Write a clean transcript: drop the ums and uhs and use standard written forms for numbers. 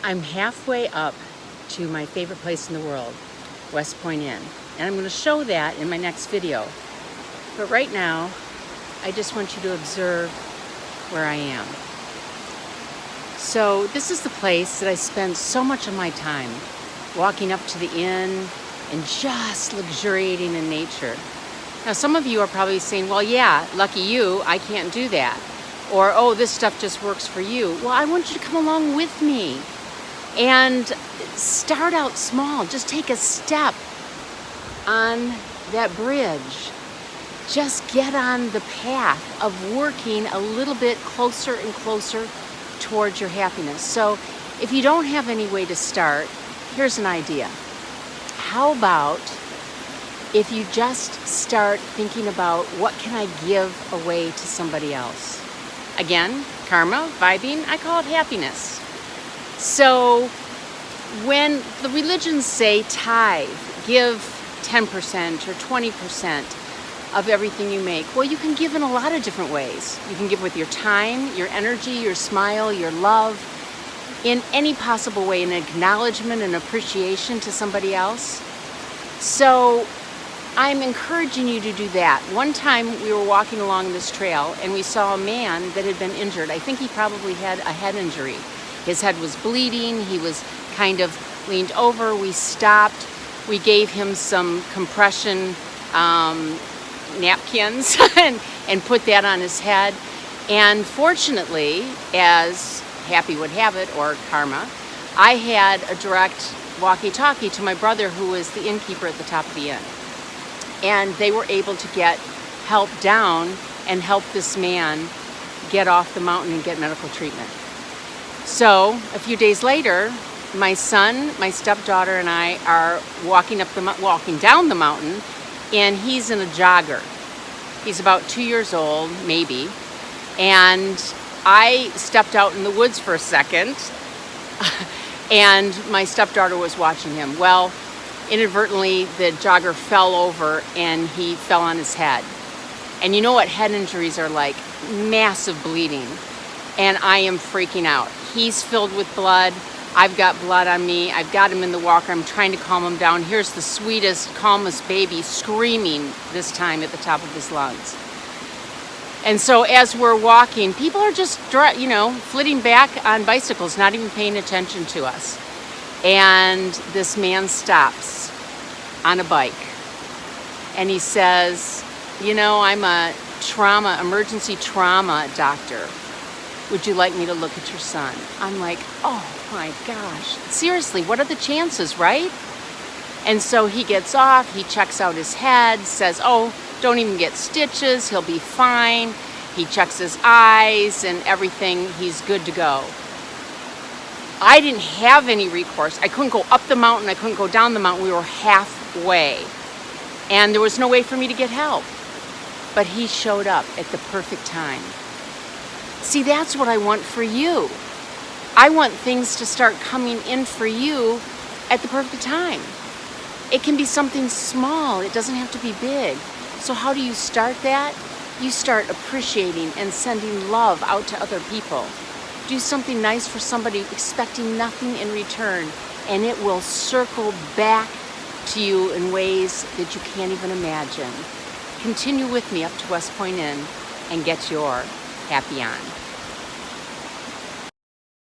I'm halfway up to my favorite place in the world, West Point Inn, and I'm going to show that in my next video. But right now, I just want you to observe where I am. So this is the place that I spend so much of my time, walking up to the inn and just luxuriating in nature. Now some of you are probably saying, well, yeah, lucky you, I can't do that. Or, oh, this stuff just works for you. Well, I want you to come along with me and start out small. Just take a step on that bridge. Just get on the path of working a little bit closer and closer towards your happiness. So if you don't have any way to start, here's an idea. How about if you just start thinking about what can I give away to somebody else? Again, karma, vibing, I call it happiness. So when the religions say tithe, give 10% or 20% of everything you make, well, you can give in a lot of different ways. You can give with your time, your energy, your smile, your love, in any possible way, an acknowledgement and appreciation to somebody else. So I'm encouraging you to do that. One time we were walking along this trail and we saw a man that had been injured. I think he probably had a head injury. His head was bleeding. He was kind of leaned over. We stopped. We gave him some compression napkins and put that on his head. And fortunately, as happy would have it, or karma, I had a direct walkie-talkie to my brother, who was the innkeeper at the top of the inn. And they were able to get help down and help this man get off the mountain and get medical treatment. So a few days later, my son, my stepdaughter, and I are walking down the mountain, and he's in a jogger. He's about 2 years old, maybe. And I stepped out in the woods for a second, and my stepdaughter was watching him. Well, inadvertently, the jogger fell over and he fell on his head. And you know what head injuries are like? Massive bleeding. And I am freaking out. He's filled with blood. I've got blood on me. I've got him in the walker. I'm trying to calm him down. Here's the sweetest, calmest baby screaming this time at the top of his lungs. And so as we're walking, people are just, flitting back on bicycles, not even paying attention to us. And this man stops on a bike and he says, I'm a emergency trauma doctor. Would you like me to look at your son? I'm like, oh my gosh, seriously, what are the chances, right? And so he gets off, he checks out his head, says, oh, don't even get stitches, he'll be fine. He checks his eyes and everything, he's good to go. I didn't have any recourse. I couldn't go up the mountain, I couldn't go down the mountain. We were halfway. And there was no way for me to get help. But he showed up at the perfect time. See, that's what I want for you. I want things to start coming in for you at the perfect time. It can be something small. It doesn't have to be big. So how do you start that? You start appreciating and sending love out to other people. Do something nice for somebody, expecting nothing in return, and it will circle back to you in ways that you can't even imagine. Continue with me up to West Point Inn and get your happy on.